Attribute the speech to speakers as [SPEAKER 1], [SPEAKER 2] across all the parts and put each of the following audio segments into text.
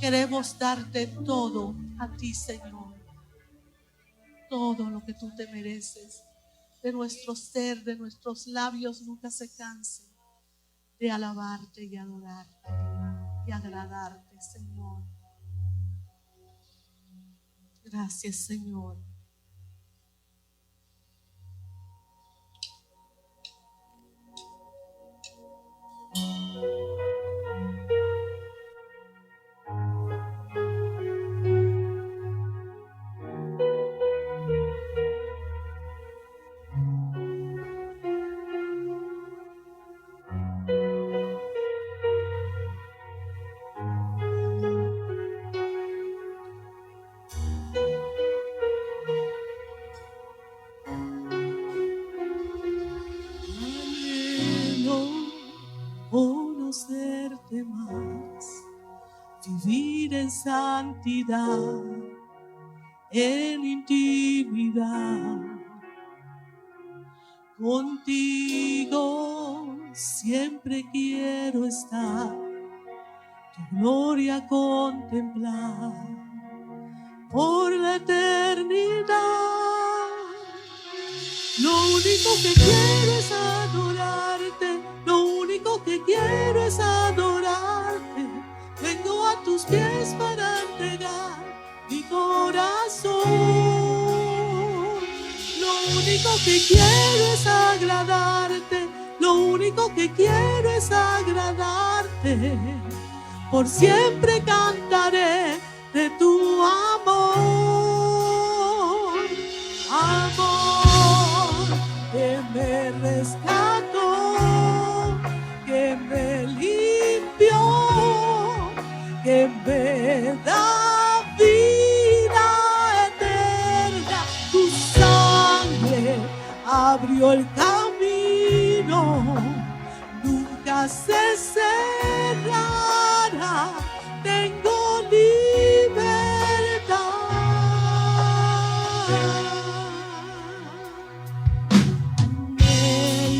[SPEAKER 1] Queremos darte todo a ti, Señor. Todo lo que tú te mereces. De nuestro ser, de nuestros labios nunca se cansen de alabarte y adorarte y agradarte, Señor. Gracias, Señor. Conocerte más, vivir en santidad, en intimidad. Contigo siempre quiero estar, tu gloria contemplar por la eternidad. Lo único que quiero es adorarte, lo único que quiero es adorarte. Vengo a tus pies para entregar mi corazón. Lo único que quiero es agradarte, lo único que quiero es agradarte. Por siempre cantaré de tu amor, amor que me rescató, que me limpió, que me da vida eterna. Tu sangre abrió el camino, nunca se cerrará. Tengo libertad.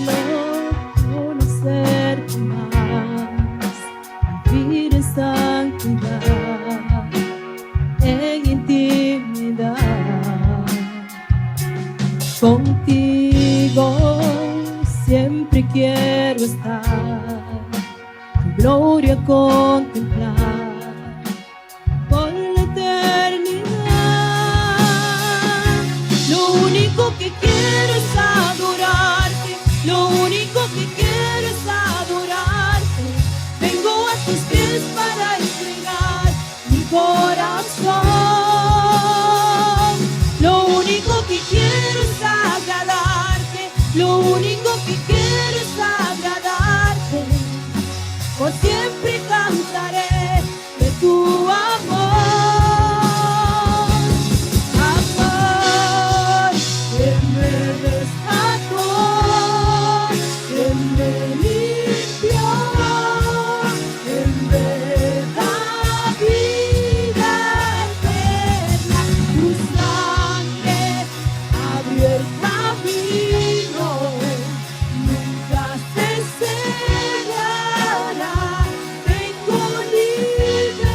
[SPEAKER 2] Anhelo conocerte más, vivir en santidad, en intimidad. Contigo siempre quiero estar, tu gloria contemplar por la eternidad. Lo único que quiero es adorarte, lo único que quiero es adorarte. Vengo a tus pies para entregar mi corazón. Lo único que quiero es agradarte, lo único que quiero es agradarte. Por siempre cantaré de tu amor, amor que me rescató, que me limpió, que me da vida eterna. Tu sangre abrió el camino, nunca se cerrará. Tengo libertad.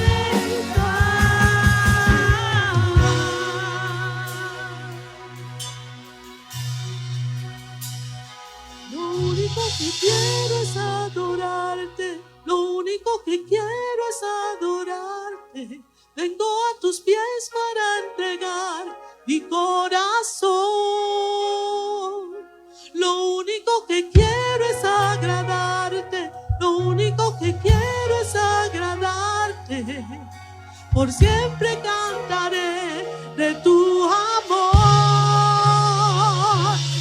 [SPEAKER 1] Lo único que quiero es adorarte, lo único que quiero es adorarte. Vengo a tus pies para entregar mi corazón. Lo único que quiero es agradarte, lo único que quiero es agradarte. Por siempre cantaré de tu amor.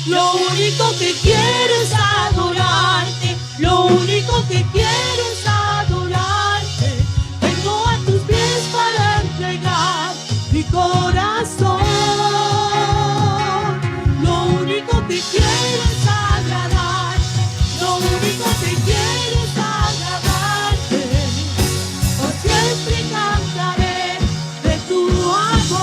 [SPEAKER 1] Lo único que quiero es adorarte, lo único que quiero es adorarte. Vengo a tus pies para entregar mi corazón. Lo único que quiero es agradarte, lo único que quiero es agradarte. Por siempre cantaré de tu amor.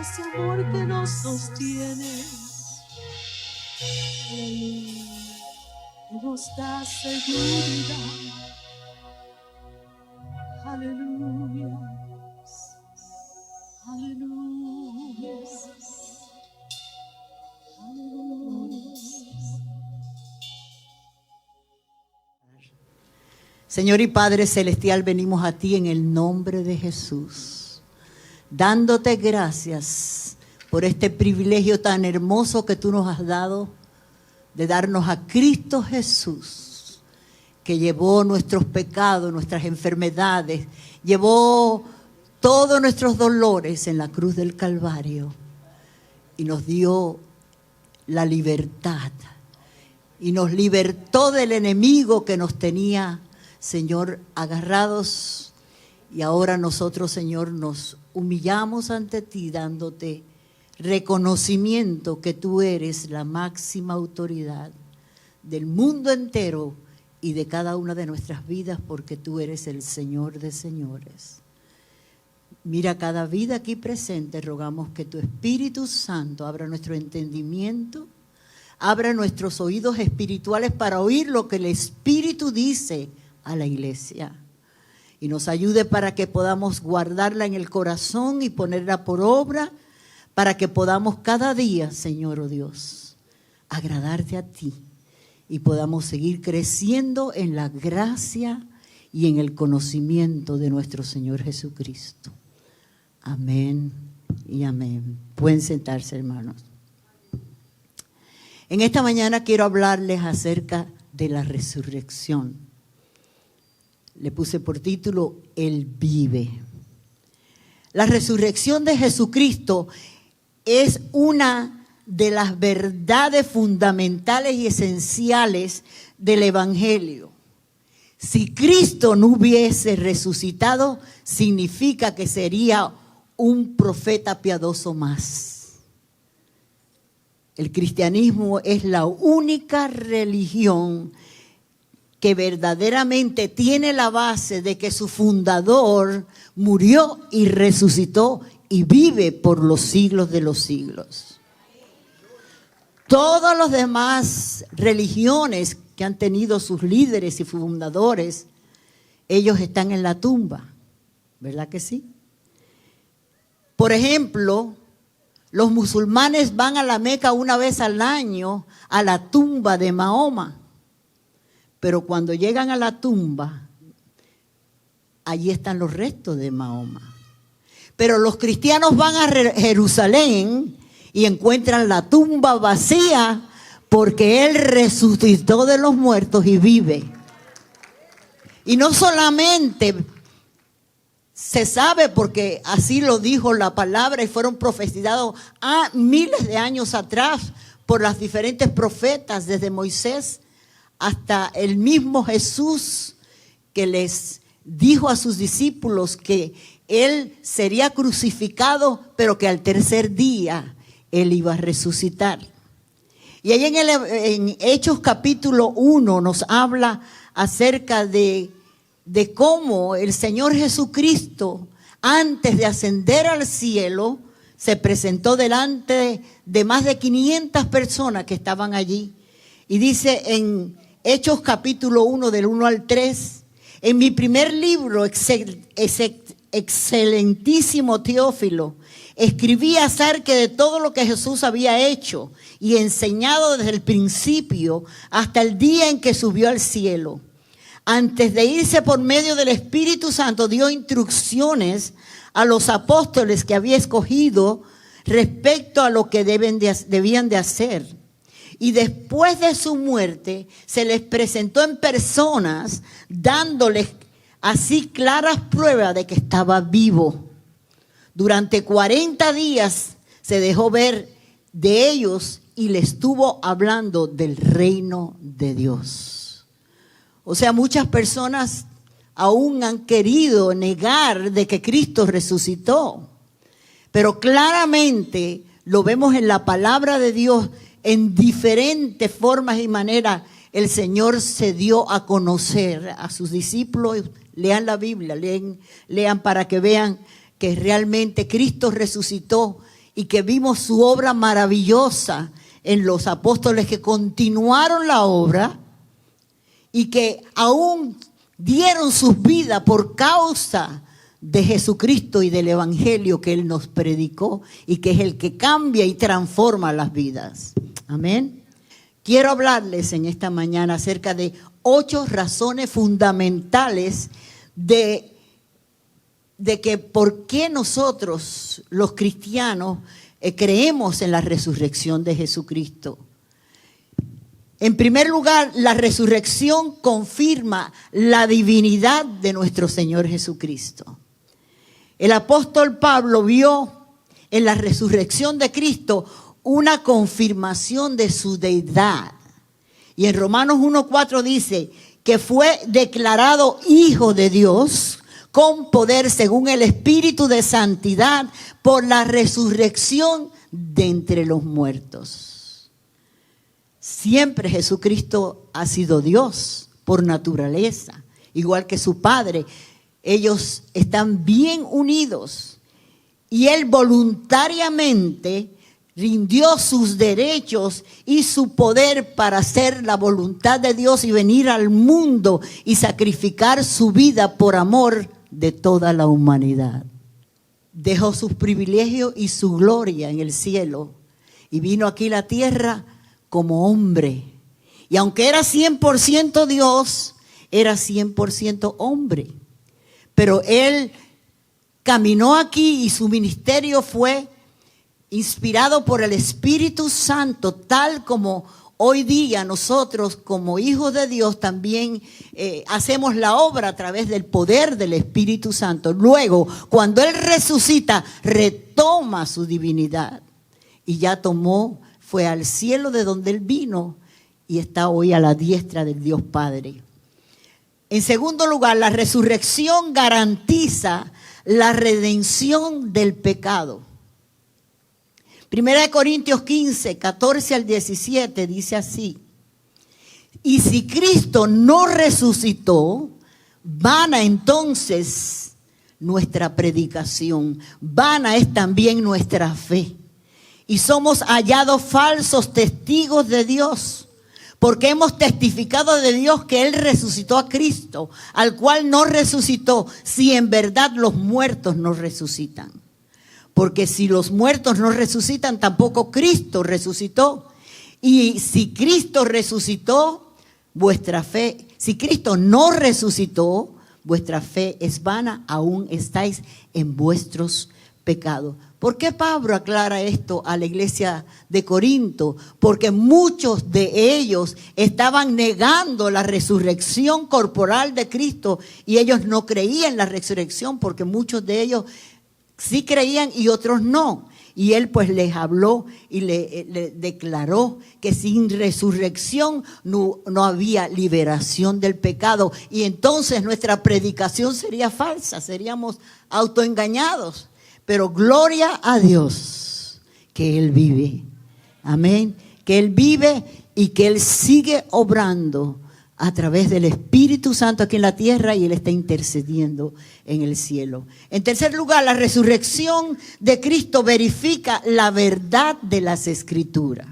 [SPEAKER 1] ese amor que nos sostiene, que nos da seguridad. Aleluya, aleluya, aleluya.
[SPEAKER 3] Señor y Padre Celestial, venimos a ti en el nombre de Jesús, dándote gracias por este privilegio tan hermoso que tú nos has dado de darnos a Cristo Jesús, que llevó nuestros pecados, nuestras enfermedades, llevó todos nuestros dolores en la cruz del Calvario y nos dio la libertad y nos libertó del enemigo que nos tenía, Señor, agarrados. Y ahora nosotros, Señor, nos humillamos ante ti dándote reconocimiento que tú eres la máxima autoridad del mundo entero y de cada una de nuestras vidas, porque tú eres el Señor de señores. Mira cada vida aquí presente, rogamos que tu Espíritu Santo abra nuestro entendimiento, abra nuestros oídos espirituales para oír lo que el Espíritu dice a la iglesia. Y nos ayude para que podamos guardarla en el corazón y ponerla por obra, para que podamos cada día, Señor, oh Dios, agradarte a ti y podamos seguir creciendo en la gracia y en el conocimiento de nuestro Señor Jesucristo. Amén y amén. Pueden sentarse, hermanos. En esta mañana quiero hablarles acerca de la resurrección. Le puse por título, Él vive. La resurrección de Jesucristo es una de las verdades fundamentales y esenciales del Evangelio. Si Cristo no hubiese resucitado, significa que sería un profeta piadoso más. El cristianismo es la única religión que verdaderamente tiene la base de que su fundador murió y resucitó y vive por los siglos de los siglos. Todas las demás religiones que han tenido sus líderes y fundadores, ellos están en la tumba, ¿verdad que sí? Por ejemplo, los musulmanes van a la Meca una vez al año a la tumba de Mahoma. Pero cuando llegan a la tumba, allí están los restos de Mahoma. Pero los cristianos van a Jerusalén y encuentran la tumba vacía porque Él resucitó de los muertos y vive. Y no solamente se sabe, porque así lo dijo la palabra y fueron profetizados miles de años atrás por las diferentes profetas, desde Moisés hasta el mismo Jesús, que les dijo a sus discípulos que Él sería crucificado, pero que al tercer día Él iba a resucitar. Y ahí en Hechos capítulo 1 nos habla acerca de cómo el Señor Jesucristo, antes de ascender al cielo, se presentó delante de más de 500 personas que estaban allí. Y dice en Hechos capítulo 1 del 1 al 3, en mi primer libro, excelentísimo Teófilo, escribí acerca de todo lo que Jesús había hecho y enseñado desde el principio hasta el día en que subió al cielo. Antes de irse por medio del Espíritu Santo, dio instrucciones a los apóstoles que había escogido respecto a lo que debían de hacer. Y después de su muerte, se les presentó en personas, dándoles así claras pruebas de que estaba vivo. Durante 40 días se dejó ver de ellos y le estuvo hablando del reino de Dios. O sea, muchas personas aún han querido negar de que Cristo resucitó. Pero claramente lo vemos en la palabra de Dios en diferentes formas y maneras. El Señor se dio a conocer a sus discípulos. Lean la Biblia, lean para que vean que realmente Cristo resucitó y que vimos su obra maravillosa en los apóstoles que continuaron la obra y que aún dieron sus vidas por causa de Jesucristo y del Evangelio que Él nos predicó y que es el que cambia y transforma las vidas. Amén. Quiero hablarles en esta mañana acerca de 8 razones fundamentales de que por qué nosotros los cristianos creemos en la resurrección de Jesucristo. En primer lugar, la resurrección confirma la divinidad de nuestro Señor Jesucristo. El apóstol Pablo vio en la resurrección de Cristo una confirmación de su deidad. Y en Romanos 1:4 dice que fue declarado Hijo de Dios con poder según el Espíritu de Santidad por la resurrección de entre los muertos. Siempre Jesucristo ha sido Dios por naturaleza, igual que su Padre. Ellos están bien unidos y Él voluntariamente rindió sus derechos y su poder para hacer la voluntad de Dios y venir al mundo y sacrificar su vida por amor de toda la humanidad. Dejó sus privilegios y su gloria en el cielo y vino aquí a la tierra como hombre. Y aunque era 100% Dios, era 100% hombre. Pero Él caminó aquí y su ministerio fue inspirado por el Espíritu Santo, tal como hoy día nosotros como hijos de Dios también hacemos la obra a través del poder del Espíritu Santo. Luego, cuando Él resucita, retoma su divinidad y ya fue al cielo de donde Él vino y está hoy a la diestra del Dios Padre. En segundo lugar, la resurrección garantiza la redención del pecado. 1 Corintios 15, 14 al 17 dice así: y si Cristo no resucitó, vana entonces nuestra predicación, vana es también nuestra fe. Y somos hallados falsos testigos de Dios, porque hemos testificado de Dios que Él resucitó a Cristo, al cual no resucitó, si en verdad los muertos no resucitan. Porque si los muertos no resucitan, tampoco Cristo resucitó. Y si Cristo resucitó, vuestra fe, si Cristo no resucitó, vuestra fe es vana, aún estáis en vuestros pecados. ¿Por qué Pablo aclara esto a la iglesia de Corinto? Porque muchos de ellos estaban negando la resurrección corporal de Cristo y ellos no creían en la resurrección, porque muchos de ellos sí creían y otros no. Y Él pues les habló y le declaró que sin resurrección no había liberación del pecado. Y entonces nuestra predicación sería falsa, seríamos autoengañados. Pero gloria a Dios que Él vive. Amén. Que Él vive y que Él sigue obrando a través del Espíritu Santo aquí en la tierra y Él está intercediendo en el cielo. En tercer lugar, la resurrección de Cristo verifica la verdad de las Escrituras.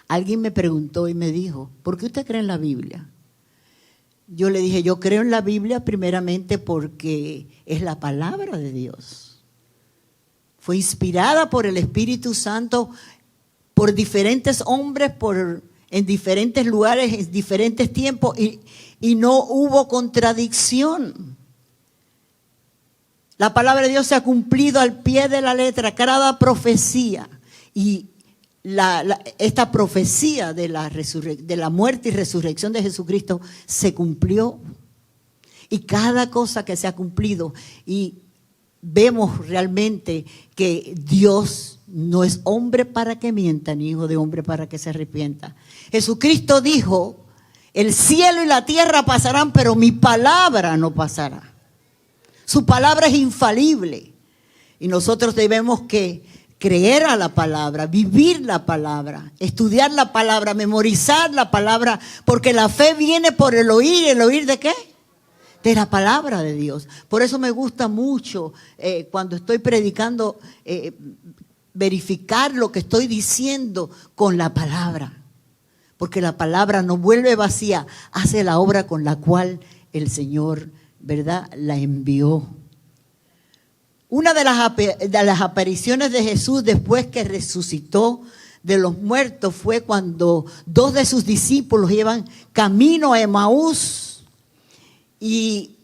[SPEAKER 3] Alguien me preguntó y me dijo: ¿por qué usted cree en la Biblia? Yo le dije: yo creo en la Biblia primeramente porque es la palabra de Dios. Fue inspirada por el Espíritu Santo por diferentes hombres, en diferentes lugares, en diferentes tiempos, y no hubo contradicción. La palabra de Dios se ha cumplido al pie de la letra, cada profecía. Y esta profecía de la muerte y resurrección de Jesucristo se cumplió. Y cada cosa que se ha cumplido, y vemos realmente que Dios no es hombre para que mienta, ni hijo de hombre para que se arrepienta. Jesucristo dijo: el cielo y la tierra pasarán, pero mi palabra no pasará. Su palabra es infalible. Y nosotros debemos que creer a la palabra, vivir la palabra, estudiar la palabra, memorizar la palabra, porque la fe viene por el oír. ¿El oír de qué? de la palabra de Dios. Por eso me gusta mucho cuando estoy predicando, verificar lo que estoy diciendo con la palabra. Porque la palabra no vuelve vacía, hace la obra con la cual el Señor, ¿verdad?, la envió. Una de las apariciones de Jesús después que resucitó de los muertos fue cuando 2 de sus discípulos iban camino a Emaús y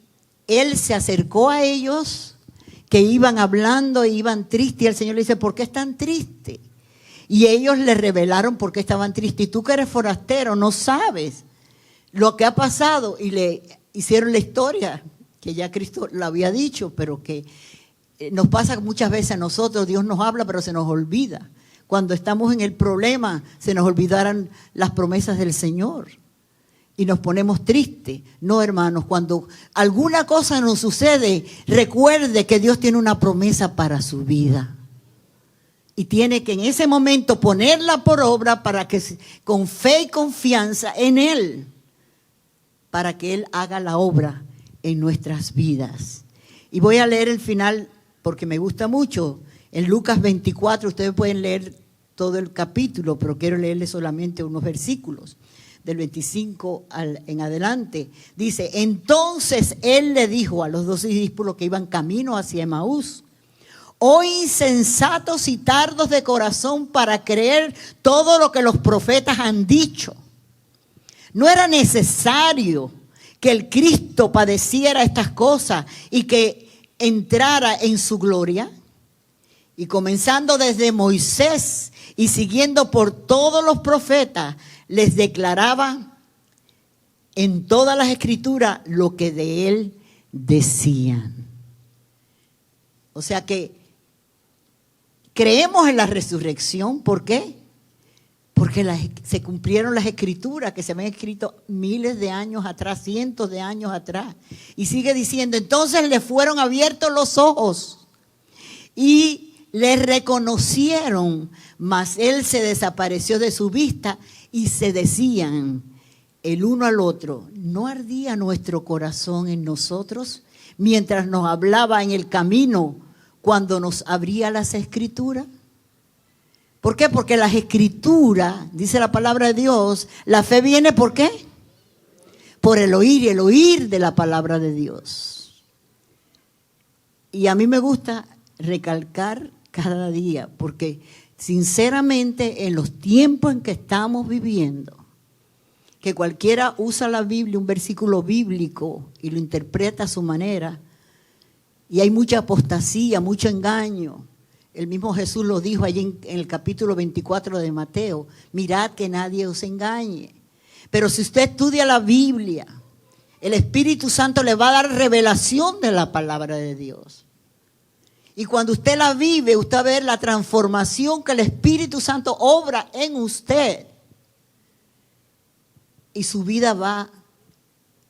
[SPEAKER 3] Él se acercó a ellos que iban hablando e iban tristes y el Señor le dice, ¿por qué están tristes? Y ellos le revelaron por qué estaban tristes. Y tú que eres forastero no sabes lo que ha pasado. Y le hicieron la historia que ya Cristo lo había dicho, pero que nos pasa muchas veces a nosotros. Dios nos habla, pero se nos olvida. Cuando estamos en el problema, se nos olvidaran las promesas del Señor. Y nos ponemos tristes. No, hermanos, cuando alguna cosa nos sucede, recuerde que Dios tiene una promesa para su vida. Y tiene que en ese momento ponerla por obra para que con fe y confianza en Él, para que Él haga la obra en nuestras vidas. Y voy a leer el final porque me gusta mucho. En Lucas 24, ustedes pueden leer todo el capítulo, pero quiero leerles solamente unos versículos. Del 25 en adelante. Dice, entonces Él le dijo a los 12 discípulos que iban camino hacia Emaús, oh insensatos y tardos de corazón para creer todo lo que los profetas han dicho. ¿No era necesario que el Cristo padeciera estas cosas y que entrara en su gloria? Y comenzando desde Moisés y siguiendo por todos los profetas, les declaraba en todas las escrituras lo que de Él decían. O sea que creemos en la resurrección. ¿Por qué? Porque se cumplieron las escrituras que se habían escrito miles de años atrás, cientos de años atrás. Y sigue diciendo, entonces le fueron abiertos los ojos y le reconocieron, mas Él se desapareció de su vista y se decían el uno al otro, ¿no ardía nuestro corazón en nosotros mientras nos hablaba en el camino cuando nos abría las escrituras? ¿Por qué? Porque las escrituras, dice la palabra de Dios, la fe viene ¿por qué? Por el oír y el oír de la palabra de Dios. Y a mí me gusta recalcar cada día, porque sinceramente en los tiempos en que estamos viviendo, que cualquiera usa la Biblia, un versículo bíblico, y lo interpreta a su manera, y hay mucha apostasía, mucho engaño. El mismo Jesús lo dijo allí en el capítulo 24 de Mateo, mirad que nadie os engañe. Pero si usted estudia la Biblia, el Espíritu Santo le va a dar revelación de la palabra de Dios. Y cuando usted la vive, usted va a ver la transformación que el Espíritu Santo obra en usted. Y su vida va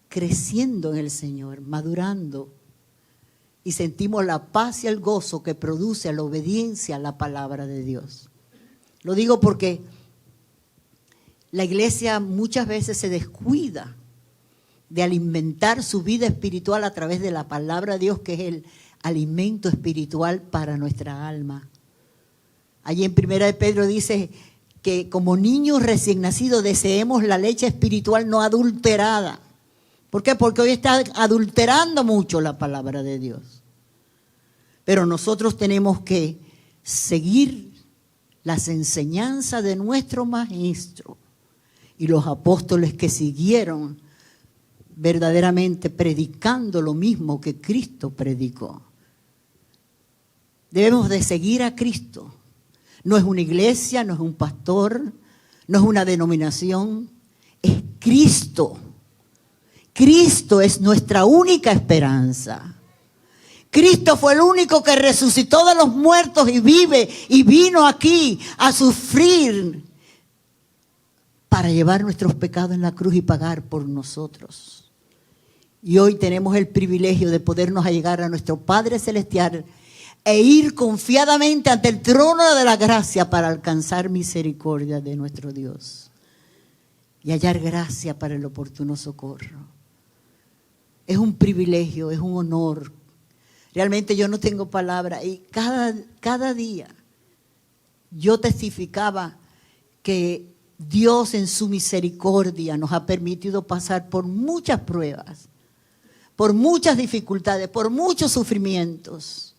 [SPEAKER 3] creciendo en el Señor, madurando. Y sentimos la paz y el gozo que produce la obediencia a la palabra de Dios. Lo digo porque la iglesia muchas veces se descuida de alimentar su vida espiritual a través de la palabra de Dios, que es el alimento espiritual para nuestra alma. Allí en 1 de Pedro dice que como niños recién nacidos deseemos la leche espiritual no adulterada. ¿Por qué? Porque hoy está adulterando mucho la palabra de Dios. Pero nosotros tenemos que seguir las enseñanzas de nuestro maestro y los apóstoles que siguieron verdaderamente predicando lo mismo que Cristo predicó. Debemos de seguir a Cristo. No es una iglesia, no es un pastor, no es una denominación, es Cristo. Cristo es nuestra única esperanza. Cristo fue el único que resucitó de los muertos y vive y vino aquí a sufrir para llevar nuestros pecados en la cruz y pagar por nosotros. Y hoy tenemos el privilegio de podernos allegar a nuestro Padre Celestial e ir confiadamente ante el trono de la gracia para alcanzar misericordia de nuestro Dios y hallar gracia para el oportuno socorro. es un privilegio, es un honor. Realmente yo no tengo palabra. Y cada día yo testificaba que Dios en su misericordia nos ha permitido pasar por muchas pruebas, por muchas dificultades, por muchos sufrimientos.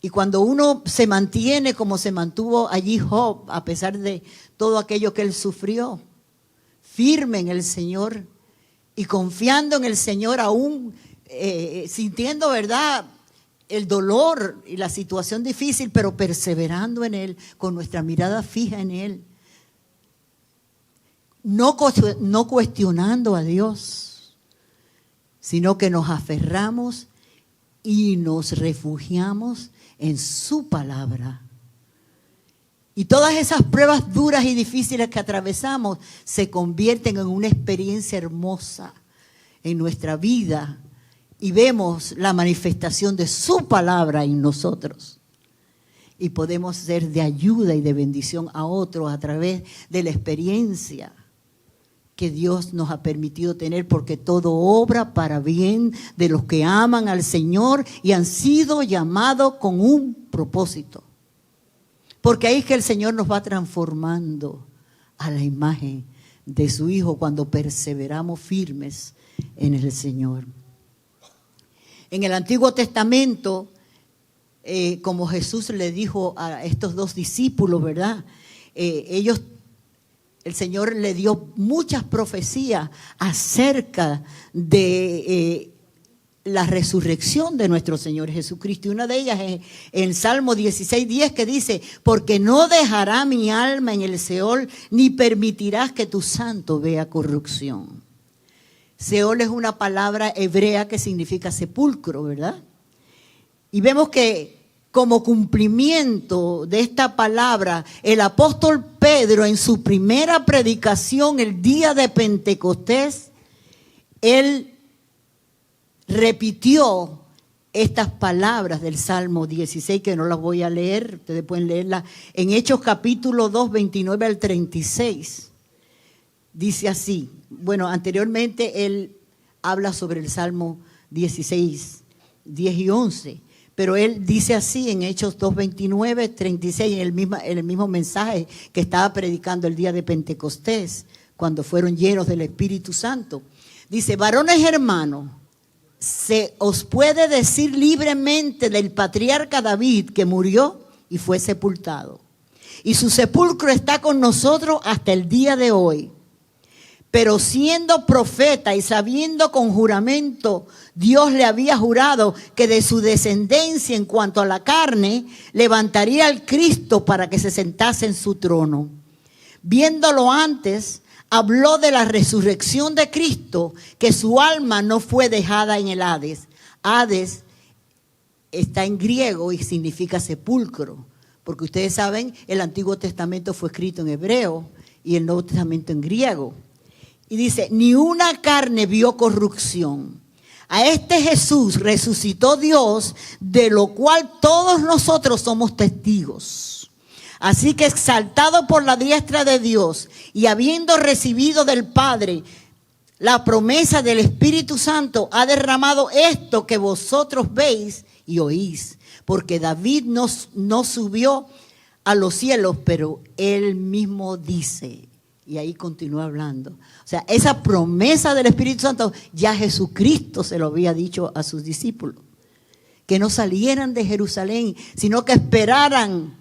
[SPEAKER 3] Y cuando uno se mantiene como se mantuvo allí Job, a pesar de todo aquello que él sufrió, firme en el Señor y confiando en el Señor, aún sintiendo, ¿verdad?, el dolor y la situación difícil, pero perseverando en Él, con nuestra mirada fija en Él. No cuestionando a Dios, sino que nos aferramos y nos refugiamos en su palabra. Y todas esas pruebas duras y difíciles que atravesamos se convierten en una experiencia hermosa en nuestra vida y vemos la manifestación de su palabra en nosotros. Y podemos ser de ayuda y de bendición a otros a través de la experiencia que Dios nos ha permitido tener, porque todo obra para bien de los que aman al Señor y han sido llamados con un propósito. Porque ahí es que el Señor nos va transformando a la imagen de su Hijo cuando perseveramos firmes en el Señor. En el Antiguo Testamento, como Jesús le dijo a estos dos discípulos, ¿verdad? El Señor le dio muchas profecías acerca de la resurrección de nuestro Señor Jesucristo. Y una de ellas es en Salmo 16:10, que dice: porque no dejará mi alma en el Seol, ni permitirás que tu santo vea corrupción. Seol es una palabra hebrea que significa sepulcro, ¿verdad? Y vemos que como cumplimiento de esta palabra, el apóstol Pedro en su primera predicación el día de Pentecostés, él repitió estas palabras del Salmo 16, que no las voy a leer, ustedes pueden leerlas en Hechos capítulo 2, 29 al 36. Dice así, bueno, anteriormente él habla sobre el Salmo 16, 10 y 11, pero él dice así en Hechos 2, 29, 36, en el mismo mensaje que estaba predicando el día de Pentecostés, cuando fueron llenos del Espíritu Santo. Dice: varones hermanos, se os puede decir libremente del patriarca David, que murió y fue sepultado, y su sepulcro está con nosotros hasta el día de hoy. Pero siendo profeta y sabiendo con juramento, Dios le había jurado que de su descendencia en cuanto a la carne, levantaría al Cristo para que se sentase en su trono. Viéndolo antes, habló de la resurrección de Cristo, que su alma no fue dejada en el Hades. Hades está en griego y significa sepulcro, porque ustedes saben, el Antiguo Testamento fue escrito en hebreo y el Nuevo Testamento en griego. Y dice: ni una carne vio corrupción. A este Jesús resucitó Dios, de lo cual todos nosotros somos testigos. Así que, exaltado por la diestra de Dios y habiendo recibido del Padre la promesa del Espíritu Santo, ha derramado esto que vosotros veis y oís. Porque David no subió a los cielos, pero él mismo dice... Y ahí continúa hablando. O sea, esa promesa del Espíritu Santo ya Jesucristo se lo había dicho a sus discípulos. Que no salieran de Jerusalén, sino que esperaran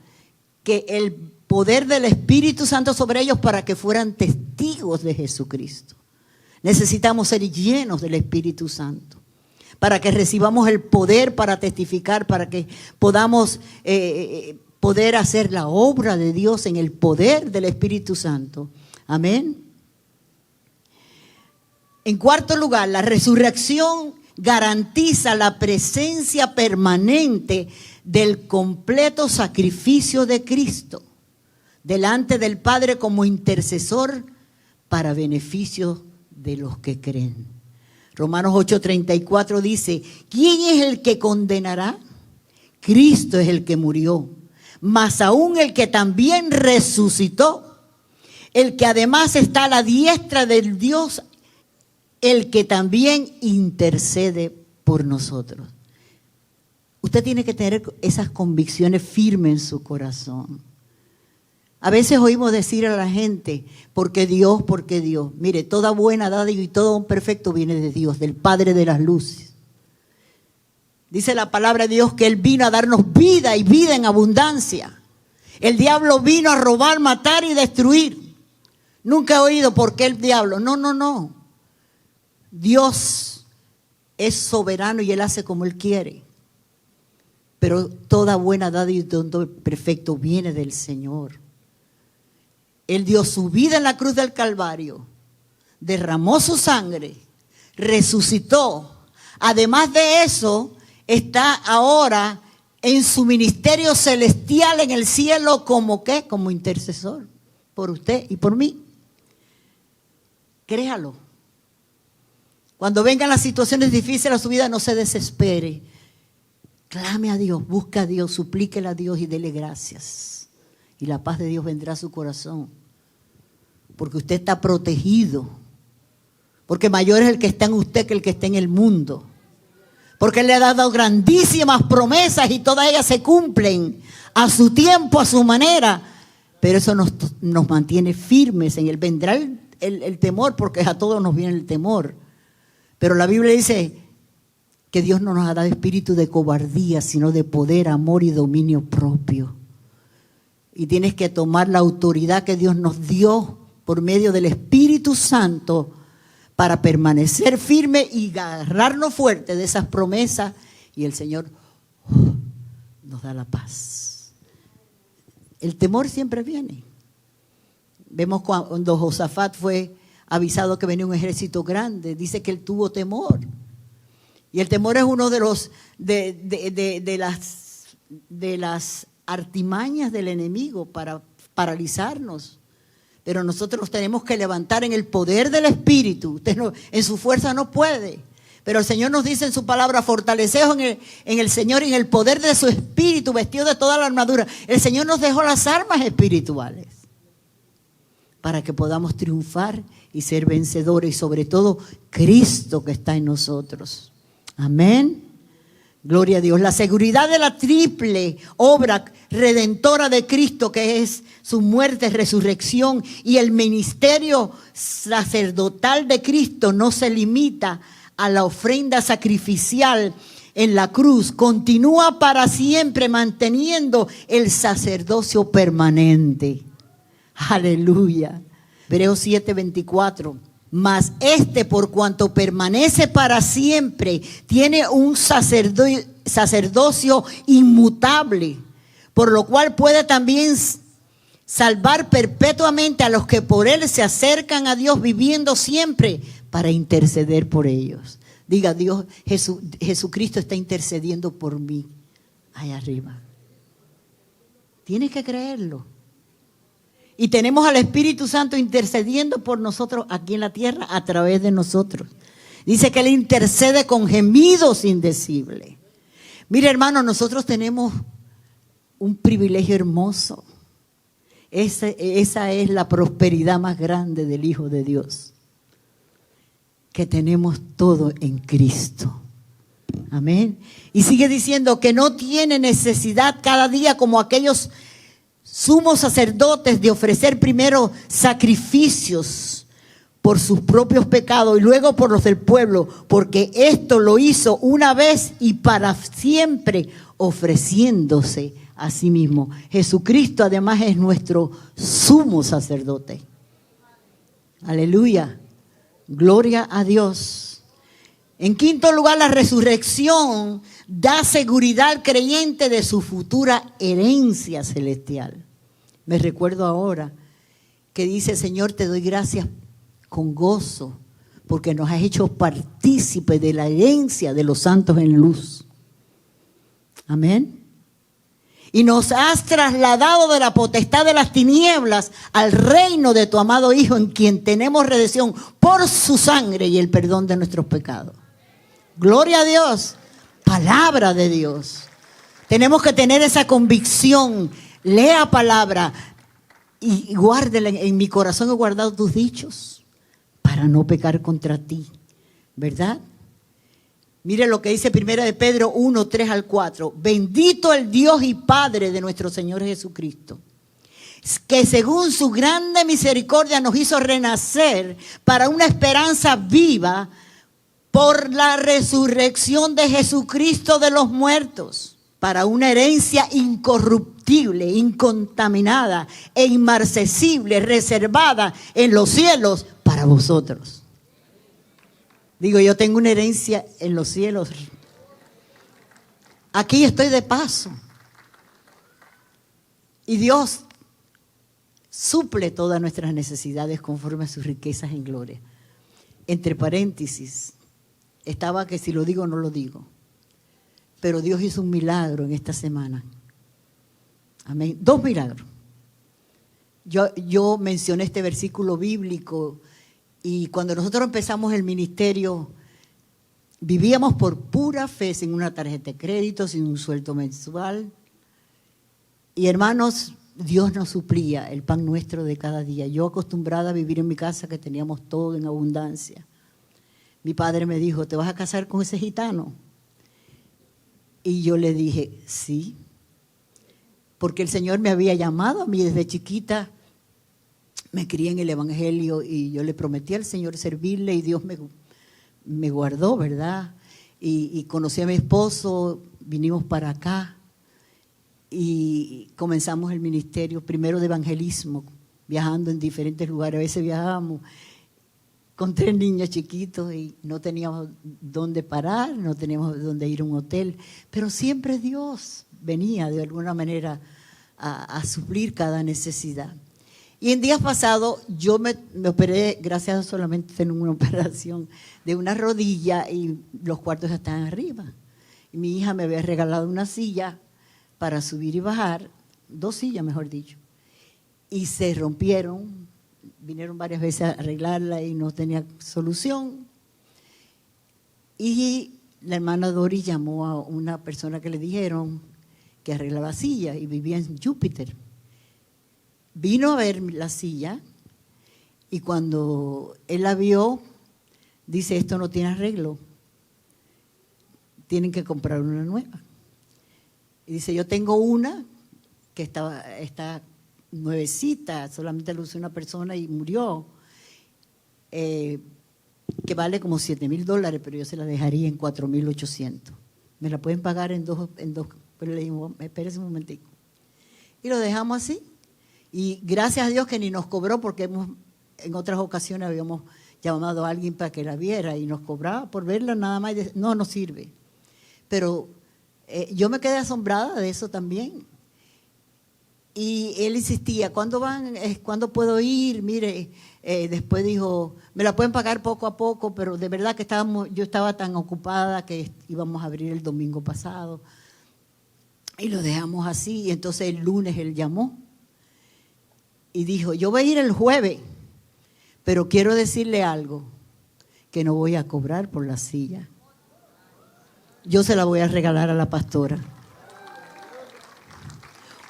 [SPEAKER 3] que el poder del Espíritu Santo sobre ellos para que fueran testigos de Jesucristo. Necesitamos ser llenos del Espíritu Santo para que recibamos el poder para testificar, para que podamos poder hacer la obra de Dios en el poder del Espíritu Santo. Amén. En cuarto lugar, la resurrección garantiza la presencia permanente del completo sacrificio de Cristo delante del Padre como intercesor para beneficio de los que creen. Romanos 8:34 dice: ¿quién es el que condenará? Cristo es el que murió, mas aún el que también resucitó, el que además está a la diestra del Dios el que también intercede por nosotros. Usted tiene que tener esas convicciones firmes en su corazón. A veces oímos decir a la gente, porque Dios, porque Dios. Mire, toda buena dádiva y todo don perfecto viene de Dios, del Padre de las luces. Dice la palabra de Dios que Él vino a darnos vida y vida en abundancia. El diablo vino a robar, matar y destruir. Nunca he oído por qué el diablo. No. Dios es soberano y Él hace como Él quiere. Pero toda buena dádiva y don perfecto viene del Señor. Él dio su vida en la cruz del Calvario, derramó su sangre, resucitó. Además de eso, está ahora en su ministerio celestial en el cielo como ¿qué? Como intercesor por usted y por mí. Créalo. Cuando vengan las situaciones difíciles a su vida, no se desespere. Clame a Dios, busque a Dios, suplíquele a Dios y dele gracias. Y la paz de Dios vendrá a su corazón. Porque usted está protegido. Porque mayor es el que está en usted que el que está en el mundo. Porque Él le ha dado grandísimas promesas y todas ellas se cumplen a su tiempo, a su manera. Pero eso nos mantiene firmes en Él. Vendrá el temor, porque a todos nos viene el temor. Pero la Biblia dice que Dios no nos ha dado espíritu de cobardía, sino de poder, amor y dominio propio. Y tienes que tomar la autoridad que Dios nos dio por medio del Espíritu Santo para permanecer firme y agarrarnos fuerte de esas promesas. Y el Señor nos da la paz. El temor siempre viene. Vemos cuando Josafat fue avisado que venía un ejército grande, dice que él tuvo temor. Y el temor es uno de los de las artimañas del enemigo para paralizarnos. Pero nosotros tenemos que levantar en el poder del Espíritu. Usted no, en su fuerza no puede. Pero el Señor nos dice en su palabra, fortaleceos en el Señor y en el poder de su Espíritu, vestido de toda la armadura. El Señor nos dejó las armas espirituales para que podamos triunfar y ser vencedores. Y sobre todo, Cristo que está en nosotros. Amén. Gloria a Dios. La seguridad de la triple obra redentora de Cristo, que es su muerte, resurrección, y el ministerio sacerdotal de Cristo, no se limita a la ofrenda sacrificial en la cruz. Continúa para siempre manteniendo el sacerdocio permanente. Aleluya. Hebreos 7:24. Mas por cuanto permanece para siempre, tiene un sacerdocio inmutable, por lo cual puede también salvar perpetuamente a los que por Él se acercan a Dios, viviendo siempre para interceder por ellos. Diga, Dios, Jesucristo está intercediendo por mí, allá arriba. Tienes que creerlo. Y tenemos al Espíritu Santo intercediendo por nosotros aquí en la tierra a través de nosotros. Dice que Él intercede con gemidos indecibles. Mire, hermano, nosotros tenemos un privilegio hermoso. Esa es la prosperidad más grande del Hijo de Dios. Que tenemos todo en Cristo. Amén. Y sigue diciendo que no tiene necesidad cada día como aquellos sumos sacerdotes de ofrecer primero sacrificios por sus propios pecados y luego por los del pueblo, porque esto lo hizo una vez y para siempre, ofreciéndose a sí mismo. Jesucristo además es nuestro sumo sacerdote. Aleluya. Gloria a Dios. En quinto lugar, la resurrección da seguridad al creyente de su futura herencia celestial. Me recuerdo ahora que dice, Señor, te doy gracias con gozo, porque nos has hecho partícipe de la herencia de los santos en luz. Amén. Y nos has trasladado de la potestad de las tinieblas al reino de tu amado Hijo, en quien tenemos redención por su sangre y el perdón de nuestros pecados. Gloria a Dios. Palabra de Dios. Tenemos que tener esa convicción. Lea palabra y guárdela. En mi corazón he guardado tus dichos para no pecar contra ti. ¿verdad? Mire lo que dice 1 de Pedro 1, 3 al 4. Bendito el Dios y Padre de nuestro Señor Jesucristo, que según su grande misericordia nos hizo renacer para una esperanza viva por la resurrección de Jesucristo de los muertos, para una herencia incorruptible, incontaminada e inmarcesible, reservada en los cielos para vosotros. Digo, yo tengo una herencia en los cielos. Aquí estoy de paso. Y Dios suple todas nuestras necesidades conforme a sus riquezas en gloria. Entre paréntesis, estaba que si lo digo no lo digo. Pero Dios hizo un milagro en esta semana. Amén. 2 milagros. Yo mencioné este versículo bíblico y cuando nosotros empezamos el ministerio, vivíamos por pura fe, sin una tarjeta de crédito, sin un sueldo mensual. Y hermanos, Dios nos suplía el pan nuestro de cada día. Yo acostumbrada a vivir en mi casa que teníamos todo en abundancia. Mi padre me dijo, ¿te vas a casar con ese gitano? Y yo le dije, sí. Porque el Señor me había llamado a mí desde chiquita. Me crié en el Evangelio y yo le prometí al Señor servirle y Dios me guardó, ¿verdad? Y conocí a mi esposo, vinimos para acá y comenzamos el ministerio primero de evangelismo, viajando en diferentes lugares. A veces viajábamos con 3 niños chiquitos y no teníamos dónde parar, no teníamos dónde ir a un hotel, pero siempre Dios venía de alguna manera a suplir cada necesidad. Y en días pasados yo me operé, gracias a solamente tener una operación de una rodilla y los cuartos están arriba. Y mi hija me había regalado una silla para subir y bajar, 2 sillas mejor dicho, y se rompieron, vinieron varias veces a arreglarla y no tenía solución. Y la hermana Dori llamó a una persona que le dijeron que arreglaba sillas y vivía en Júpiter. Vino a ver la silla y cuando él la vio, dice, esto no tiene arreglo, tienen que comprar una nueva. Y dice, yo tengo una que está nuevecita, solamente la usó una persona y murió, que vale como $7,000, pero yo se la dejaría en 4,800. ¿Me la pueden pagar en dos? Pero le digo, espérese un momentico. Y lo dejamos así. Y gracias a Dios que ni nos cobró, porque en otras ocasiones habíamos llamado a alguien para que la viera y nos cobraba por verla nada más. No sirve. Pero yo me quedé asombrada de eso también. Y él insistía, ¿cuándo van? ¿Cuándo puedo ir? Mire, después dijo, me la pueden pagar poco a poco, pero de verdad que yo estaba tan ocupada que íbamos a abrir el domingo pasado. Y lo dejamos así. Y entonces el lunes él llamó y dijo, yo voy a ir el jueves, pero quiero decirle algo, que no voy a cobrar por la silla. Yo se la voy a regalar a la pastora.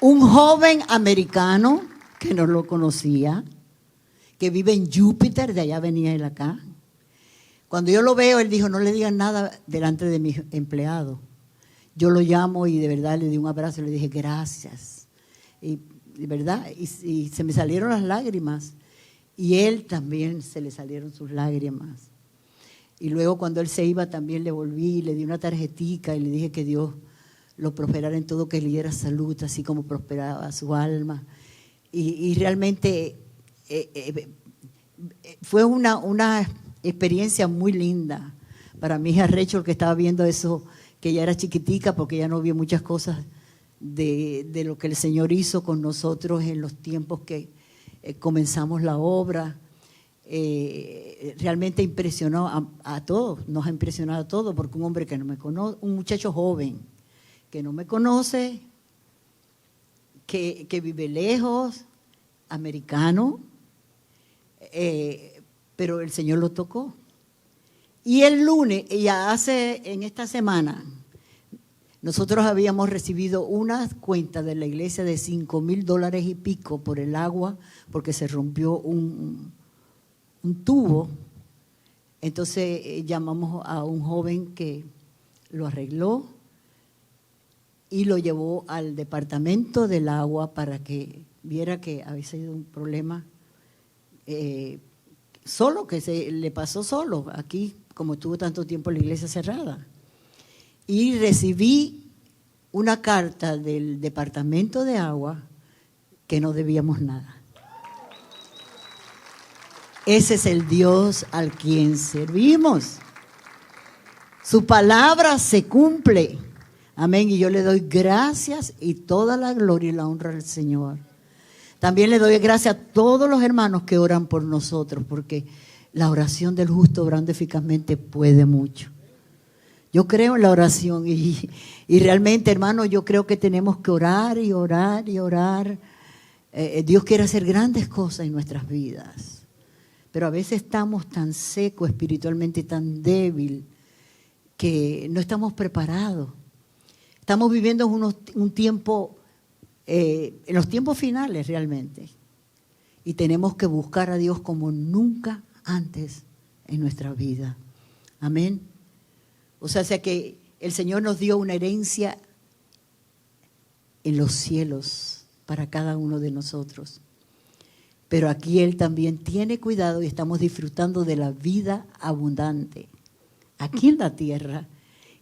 [SPEAKER 3] Un joven americano que no lo conocía, que vive en Júpiter, de allá venía él acá. Cuando yo lo veo, él dijo, no le digan nada delante de mis empleados. Yo lo llamo y de verdad le di un abrazo y le dije, gracias. Y de verdad, y se me salieron las lágrimas. Y él también se le salieron sus lágrimas. Y luego cuando él se iba también le volví, le di una tarjetica y le dije que Dios lo prosperara en todo, que le diera salud, así como prosperaba su alma. Y realmente fue una experiencia muy linda para mi hija Rachel, que estaba viendo eso, que ella era chiquitica, porque ella no vio muchas cosas de lo que el Señor hizo con nosotros en los tiempos que comenzamos la obra. Realmente impresionó a todos, nos ha impresionado a todos, porque un hombre que no me conoce, un muchacho joven que no me conoce, que vive lejos, americano, pero el Señor lo tocó. Y el lunes, en esta semana, nosotros habíamos recibido una cuenta de la iglesia de $5,000 y pico por el agua, porque se rompió un tubo Entonces llamamos a un joven que lo arregló y lo llevó al departamento del agua para que viera que había sido un problema solo, que se le pasó solo, aquí como estuvo tanto tiempo la iglesia cerrada. Y recibí una carta del departamento de agua que no debíamos nada. Ese es el Dios al quien servimos. Su palabra se cumple. Amén. Y yo le doy gracias y toda la gloria y la honra al Señor. También le doy gracias a todos los hermanos que oran por nosotros, porque la oración del justo orando eficazmente puede mucho. Yo creo en la oración y realmente, hermano, yo creo que tenemos que orar y orar y orar. Dios quiere hacer grandes cosas en nuestras vidas, pero a veces estamos tan secos espiritualmente, tan débil, que no estamos preparados. Estamos viviendo un tiempo, en los tiempos finales realmente, y tenemos que buscar a Dios como nunca antes en nuestra vida. Amén. O sea que el Señor nos dio una herencia en los cielos para cada uno de nosotros. Pero aquí Él también tiene cuidado y estamos disfrutando de la vida abundante aquí en la tierra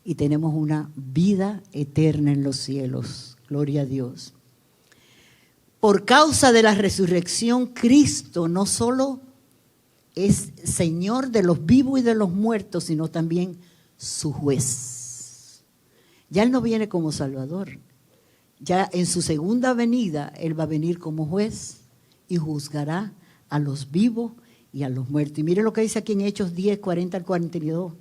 [SPEAKER 3] y tenemos una vida eterna en los cielos. Gloria a Dios. Por causa de la resurrección, Cristo no solo es Señor de los vivos y de los muertos, sino también su juez. Ya Él no viene como Salvador. Ya en su segunda venida, Él va a venir como juez y juzgará a los vivos y a los muertos. Y mire lo que dice aquí en Hechos 10, 40 al 42.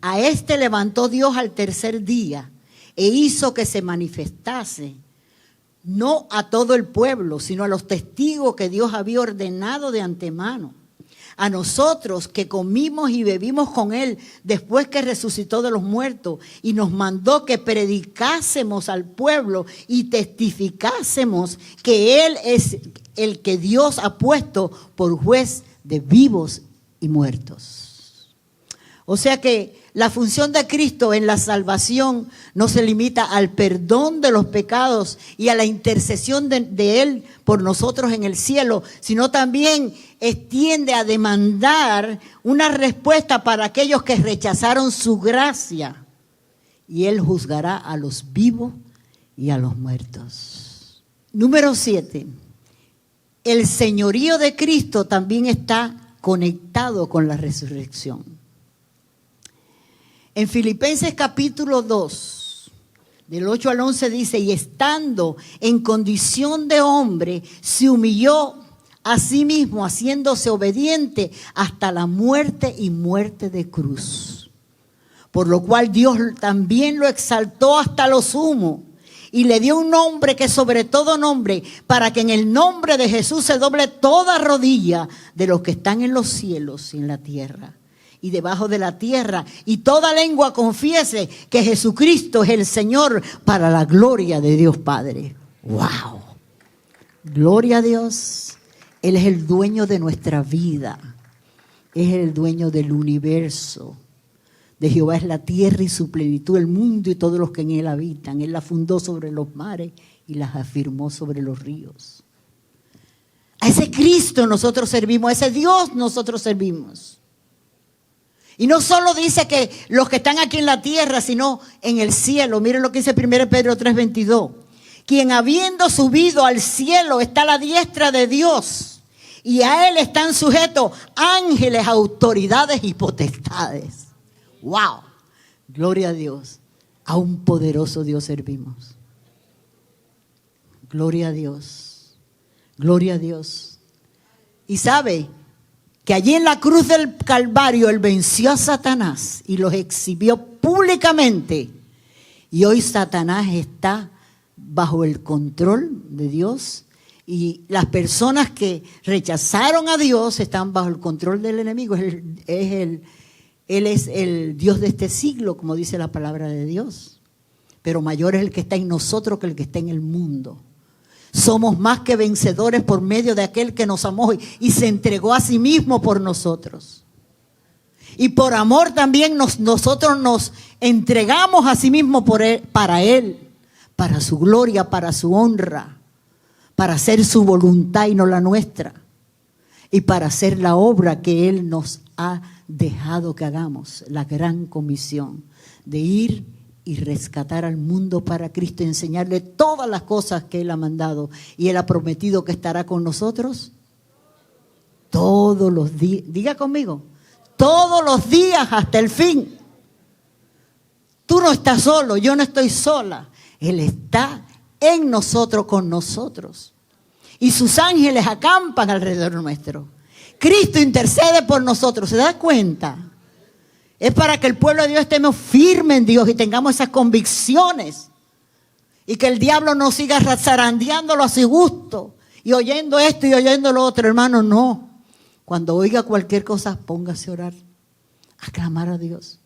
[SPEAKER 3] A este levantó Dios al tercer día e hizo que se manifestase, no a todo el pueblo, sino a los testigos que Dios había ordenado de antemano. A nosotros que comimos y bebimos con Él después que resucitó de los muertos y nos mandó que predicásemos al pueblo y testificásemos que Él es el que Dios ha puesto por juez de vivos y muertos. O sea que la función de Cristo en la salvación no se limita al perdón de los pecados y a la intercesión de Él por nosotros en el cielo, sino también extiende a demandar una respuesta para aquellos que rechazaron su gracia. Y Él juzgará a los vivos y a los muertos. Número 7. El señorío de Cristo también está conectado con la resurrección. En Filipenses capítulo 2, del 8 al 11 dice, y estando en condición de hombre, se humilló a sí mismo, haciéndose obediente hasta la muerte y muerte de cruz. Por lo cual Dios también lo exaltó hasta lo sumo y le dio un nombre que sobre todo nombre, para que en el nombre de Jesús se doble toda rodilla de los que están en los cielos y en la tierra y debajo de la tierra, y toda lengua confiese que Jesucristo es el Señor, para la gloria de Dios Padre. ¡Wow! Gloria a Dios. Él es el dueño de nuestra vida. Es el dueño del universo. De Jehová es la tierra y su plenitud, el mundo y todos los que en él habitan. Él la fundó sobre los mares y las afirmó sobre los ríos. A ese Cristo nosotros servimos, a ese Dios nosotros servimos. Y no solo dice que los que están aquí en la tierra, sino en el cielo. Miren lo que dice 1 Pedro 3:22. Quien habiendo subido al cielo está a la diestra de Dios. Y a Él están sujetos ángeles, autoridades y potestades. ¡Wow! Gloria a Dios. A un poderoso Dios servimos. Gloria a Dios. Gloria a Dios. Y sabe que allí en la cruz del Calvario Él venció a Satanás y los exhibió públicamente. Y hoy Satanás está bajo el control de Dios. Y las personas que rechazaron a Dios están bajo el control del enemigo. Él es el Dios de este siglo, como dice la palabra de Dios. Pero mayor es el que está en nosotros que el que está en el mundo. Somos más que vencedores por medio de aquel que nos amó y se entregó a sí mismo por nosotros. Y por amor también nosotros nos entregamos a sí mismos para Él, para su gloria, para su honra, para hacer su voluntad y no la nuestra. Y para hacer la obra que Él nos ha dejado que hagamos, la gran comisión de ir y rescatar al mundo para Cristo y enseñarle todas las cosas que Él ha mandado. Y Él ha prometido que estará con nosotros todos los días. Diga conmigo, todos los días hasta el fin. Tú no estás solo, yo no estoy sola. Él está en nosotros, con nosotros. Y sus ángeles acampan alrededor nuestro. Cristo intercede por nosotros. ¿Se da cuenta? Es para que el pueblo de Dios estemos firmes en Dios y tengamos esas convicciones. Y que el diablo no siga zarandeándolo a su gusto. Y oyendo esto y oyendo lo otro, hermano, no. Cuando oiga cualquier cosa, póngase a orar. A clamar a Dios.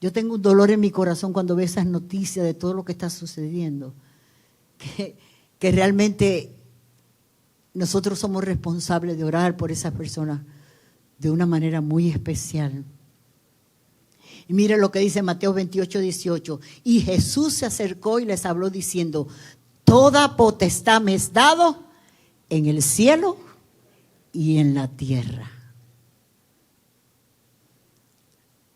[SPEAKER 3] Yo tengo un dolor en mi corazón cuando veo esas noticias de todo lo que está sucediendo. Que realmente nosotros somos responsables de orar por esas personas de una manera muy especial. Y mire lo que dice Mateo 28, 18. Y Jesús se acercó y les habló diciendo: toda potestad me es dado en el cielo y en la tierra.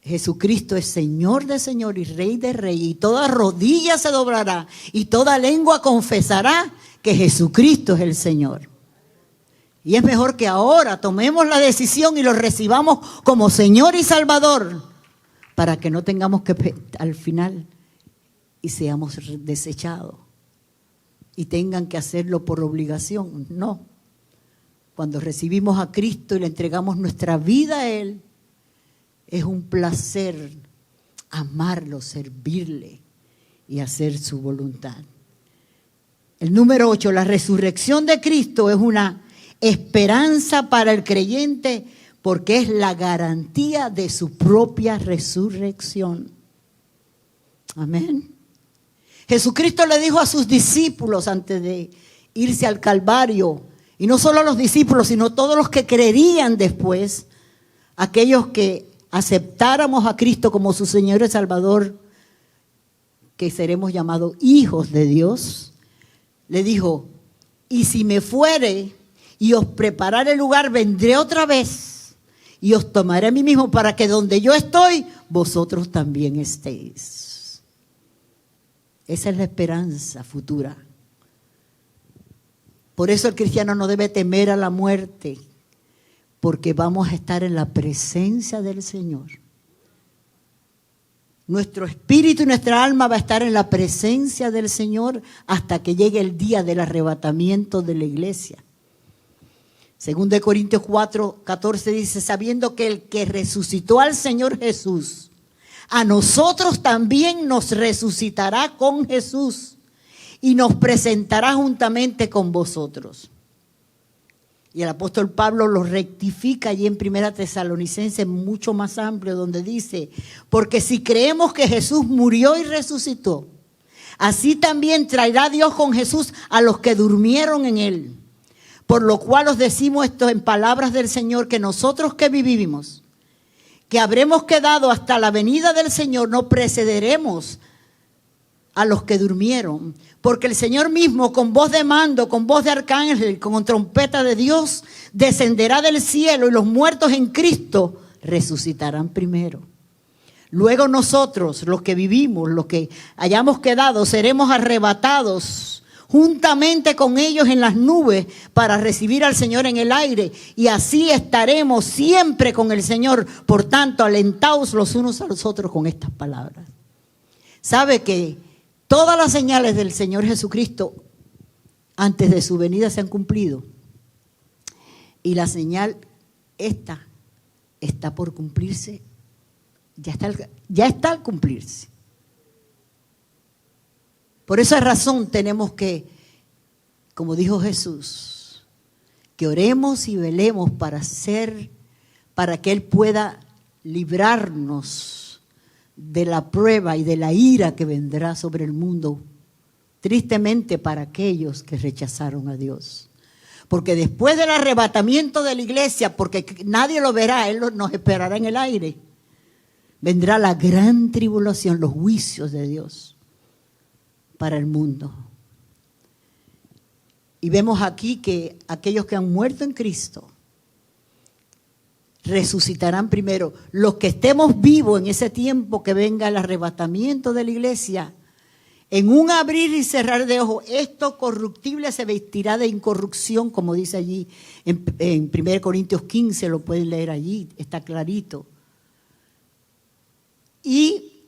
[SPEAKER 3] Jesucristo es Señor de señores y Rey de reyes, y toda rodilla se doblará y toda lengua confesará que Jesucristo es el Señor. Y es mejor que ahora tomemos la decisión y lo recibamos como Señor y Salvador, para que no tengamos que al final y seamos desechados y tengan que hacerlo por obligación. No. Cuando recibimos a Cristo y le entregamos nuestra vida a Él, es un placer amarlo, servirle y hacer su voluntad. El número 8, la resurrección de Cristo es una esperanza para el creyente porque es la garantía de su propia resurrección. Amén. Jesucristo le dijo a sus discípulos antes de irse al Calvario, y no solo a los discípulos, sino todos los que creerían después, aquellos que aceptáramos a Cristo como su Señor y Salvador, que seremos llamados hijos de Dios, le dijo: y si me fuere y os prepararé el lugar, vendré otra vez y os tomaré a mí mismo, para que donde yo estoy, vosotros también estéis. Esa es la esperanza futura. Por eso el cristiano no debe temer a la muerte, porque vamos a estar en la presencia del Señor. Nuestro espíritu y nuestra alma va a estar en la presencia del Señor hasta que llegue el día del arrebatamiento de la iglesia. Según de Corintios 4, 14 dice: sabiendo que el que resucitó al Señor Jesús, a nosotros también nos resucitará con Jesús y nos presentará juntamente con vosotros. Y el apóstol Pablo lo rectifica allí en 1 Tesalonicenses, mucho más amplio, donde dice: porque si creemos que Jesús murió y resucitó, así también traerá Dios con Jesús a los que durmieron en él. Por lo cual os decimos esto en palabras del Señor, que nosotros que vivimos, que habremos quedado hasta la venida del Señor, no precederemos a los que durmieron. Porque el Señor mismo, con voz de mando, con voz de arcángel, con trompeta de Dios, descenderá del cielo, y los muertos en Cristo resucitarán primero. Luego nosotros, los que vivimos, los que hayamos quedado, seremos arrebatados juntamente con ellos en las nubes para recibir al Señor en el aire, y así estaremos siempre con el Señor. Por tanto, alentaos los unos a los otros con estas palabras. ¿Sabe que todas las señales del Señor Jesucristo antes de su venida se han cumplido? Y la señal esta está por cumplirse, ya está al cumplirse. Por esa razón tenemos que, como dijo Jesús, que oremos y velemos para que Él pueda librarnos de la prueba y de la ira que vendrá sobre el mundo, tristemente para aquellos que rechazaron a Dios. Porque después del arrebatamiento de la iglesia, porque nadie lo verá, Él nos esperará en el aire, vendrá la gran tribulación, los juicios de Dios para el mundo. Y vemos aquí que aquellos que han muerto en Cristo resucitarán primero. Los que estemos vivos en ese tiempo que venga el arrebatamiento de la iglesia, en un abrir y cerrar de ojos, esto corruptible se vestirá de incorrupción, como dice allí en 1 Corintios 15, lo pueden leer allí, está clarito. Y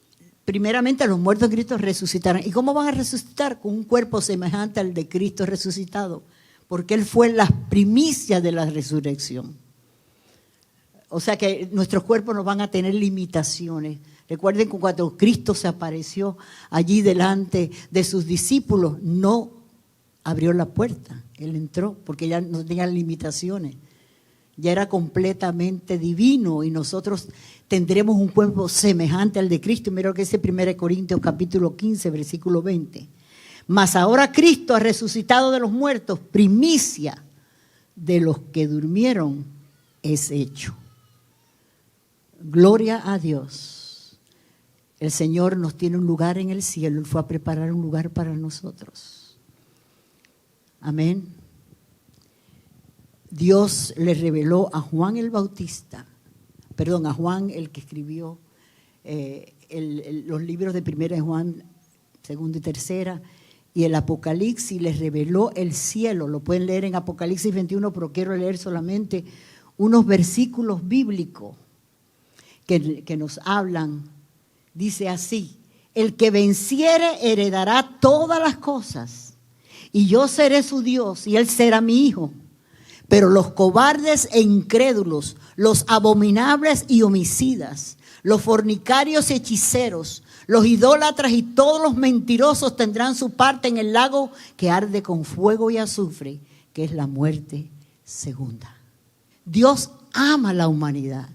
[SPEAKER 3] primeramente los muertos en Cristo resucitarán. ¿Y cómo van a resucitar? Con un cuerpo semejante al de Cristo resucitado, porque Él fue las primicias de la resurrección. O sea que nuestros cuerpos no van a tener limitaciones. Recuerden que cuando Cristo se apareció allí delante de sus discípulos, no abrió la puerta. Él entró porque ya no tenía limitaciones. Ya era completamente divino y nosotros tendremos un cuerpo semejante al de Cristo. Mira lo que dice 1 Corintios capítulo 15, versículo 20. Mas ahora Cristo ha resucitado de los muertos, primicia de los que durmieron es hecho. Gloria a Dios. El Señor nos tiene un lugar en el cielo. Él fue a preparar un lugar para nosotros. Amén. Dios le reveló a Juan el Bautista, a Juan el que escribió los libros de 1 Juan, 2 y 3, y el Apocalipsis, les reveló el cielo. Lo pueden leer en Apocalipsis 21, pero quiero leer solamente unos versículos bíblicos que nos hablan. Dice así: el que venciere heredará todas las cosas, y yo seré su Dios, y él será mi hijo. Pero los cobardes e incrédulos, los abominables y homicidas, los fornicarios y hechiceros, los idólatras y todos los mentirosos tendrán su parte en el lago que arde con fuego y azufre, que es la muerte segunda. Dios ama a la humanidad.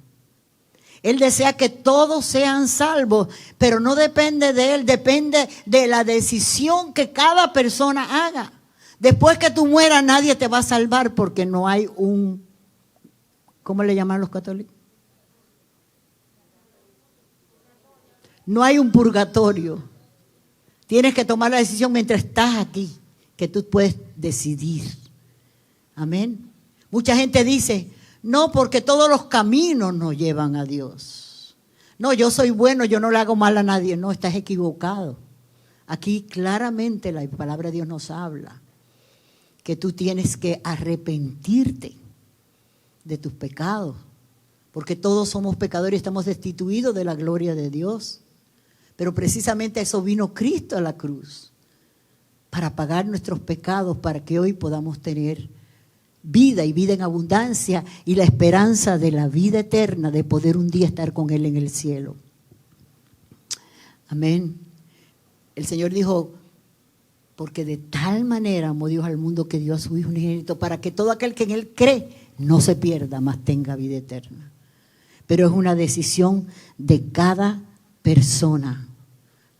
[SPEAKER 3] Él desea que todos sean salvos, pero no depende de Él, depende de la decisión que cada persona haga. Después que tú mueras, nadie te va a salvar porque no hay un, ¿cómo le llaman los católicos? No hay un purgatorio. Tienes que tomar la decisión mientras estás aquí, que tú puedes decidir. Amén. Mucha gente dice, no, porque todos los caminos nos llevan a Dios. No, yo soy bueno, yo no le hago mal a nadie. No, estás equivocado. Aquí claramente la palabra de Dios nos habla que tú tienes que arrepentirte de tus pecados, porque todos somos pecadores y estamos destituidos de la gloria de Dios. Pero precisamente a eso vino Cristo a la cruz, para pagar nuestros pecados, para que hoy podamos tener vida y vida en abundancia y la esperanza de la vida eterna, de poder un día estar con Él en el cielo. Amén. El Señor dijo, porque de tal manera amó Dios al mundo que dio a su Hijo unigénito, para que todo aquel que en Él cree no se pierda, mas tenga vida eterna. Pero es una decisión de cada persona.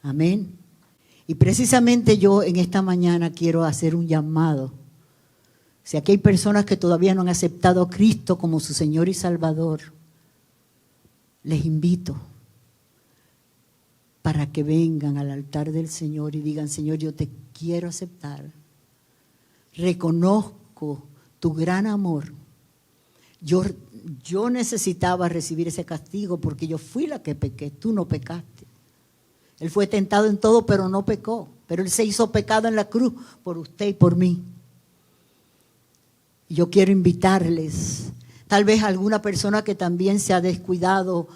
[SPEAKER 3] Amén. Y precisamente yo en esta mañana quiero hacer un llamado. Si aquí hay personas que todavía no han aceptado a Cristo como su Señor y Salvador, les invito para que vengan al altar del Señor y digan, Señor, yo te quiero aceptar. Reconozco tu gran amor. Yo necesitaba recibir ese castigo porque yo fui la que pequé, tú no pecaste. Él fue tentado en todo, pero no pecó. Pero Él se hizo pecado en la cruz por usted y por mí. Yo quiero invitarles, tal vez alguna persona que también se ha descuidado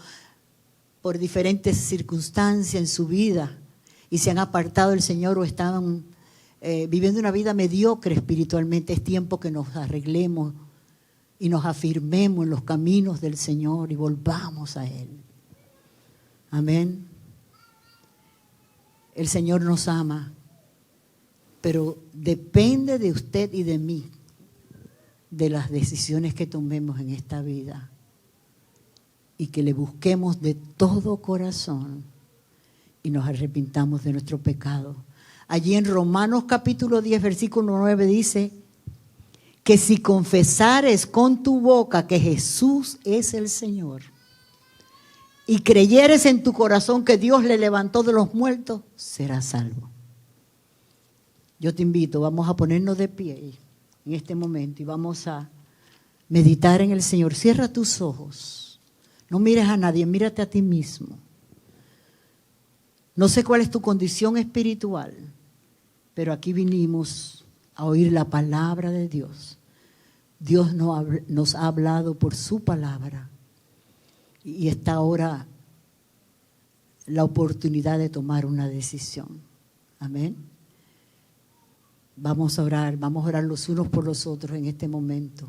[SPEAKER 3] por diferentes circunstancias en su vida y se han apartado del Señor o están viviendo una vida mediocre espiritualmente. Es tiempo que nos arreglemos y nos afirmemos en los caminos del Señor y volvamos a Él. Amén. El Señor nos ama, pero depende de usted y de mí, de las decisiones que tomemos en esta vida. Y que le busquemos de todo corazón y nos arrepintamos de nuestro pecado. Allí en Romanos capítulo 10, versículo 9 dice que si confesares con tu boca que Jesús es el Señor y creyeres en tu corazón que Dios le levantó de los muertos, serás salvo. Yo te invito, vamos a ponernos de pie en este momento y vamos a meditar en el Señor. Cierra tus ojos. No mires a nadie, mírate a ti mismo. No sé cuál es tu condición espiritual, pero aquí vinimos a oír la palabra de Dios. Dios nos ha hablado por su palabra y está ahora la oportunidad de tomar una decisión. Amén. Vamos a orar los unos por los otros en este momento.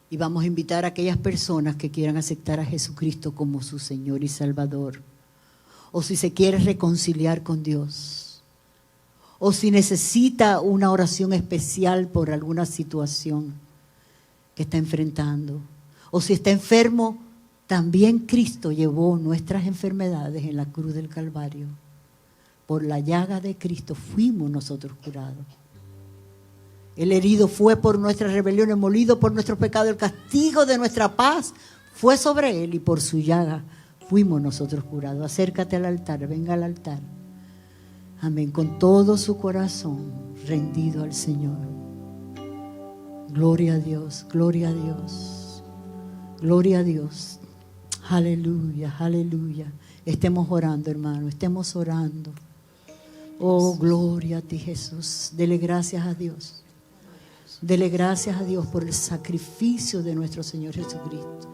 [SPEAKER 3] Y vamos a invitar a aquellas personas que quieran aceptar a Jesucristo como su Señor y Salvador. O si se quiere reconciliar con Dios. O si necesita una oración especial por alguna situación que está enfrentando. O si está enfermo, también Cristo llevó nuestras enfermedades en la cruz del Calvario. Por la llaga de Cristo fuimos nosotros curados. El herido fue por nuestras rebeliones, molido por nuestros pecados. El castigo de nuestra paz fue sobre él y por su llaga fuimos nosotros curados. Acércate al altar, venga al altar. Amén, con todo su corazón rendido al Señor. Gloria a Dios, gloria a Dios, gloria a Dios. Aleluya, aleluya. Estemos orando, hermano, estemos orando. Oh, gloria a ti, Jesús. Dele gracias a Dios. Dele gracias a Dios por el sacrificio de nuestro Señor Jesucristo.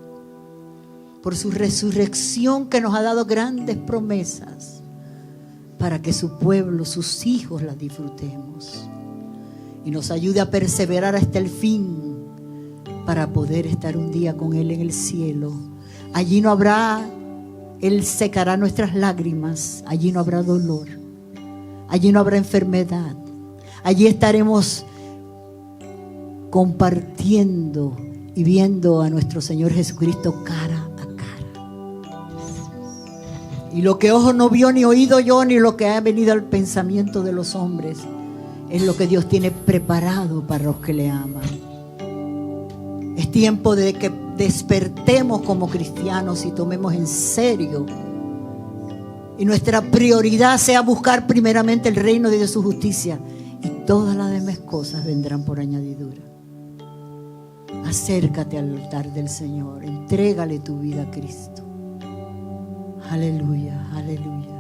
[SPEAKER 3] Por su resurrección que nos ha dado grandes promesas para que su pueblo, sus hijos las disfrutemos. Y nos ayude a perseverar hasta el fin para poder estar un día con Él en el cielo. Allí no habrá, Él secará nuestras lágrimas. Allí no habrá dolor. Allí no habrá enfermedad. Allí estaremos compartiendo y viendo a nuestro Señor Jesucristo cara a cara. Y lo que ojo no vio, ni oído yo, ni lo que ha venido al pensamiento de los hombres, es lo que Dios tiene preparado para los que le aman. Es tiempo de que despertemos como cristianos y tomemos en serio. Y nuestra prioridad sea buscar primeramente el reino de Dios, su justicia. Y todas las demás cosas vendrán por añadidura. Acércate al altar del Señor. Entrégale tu vida a Cristo. Aleluya, aleluya.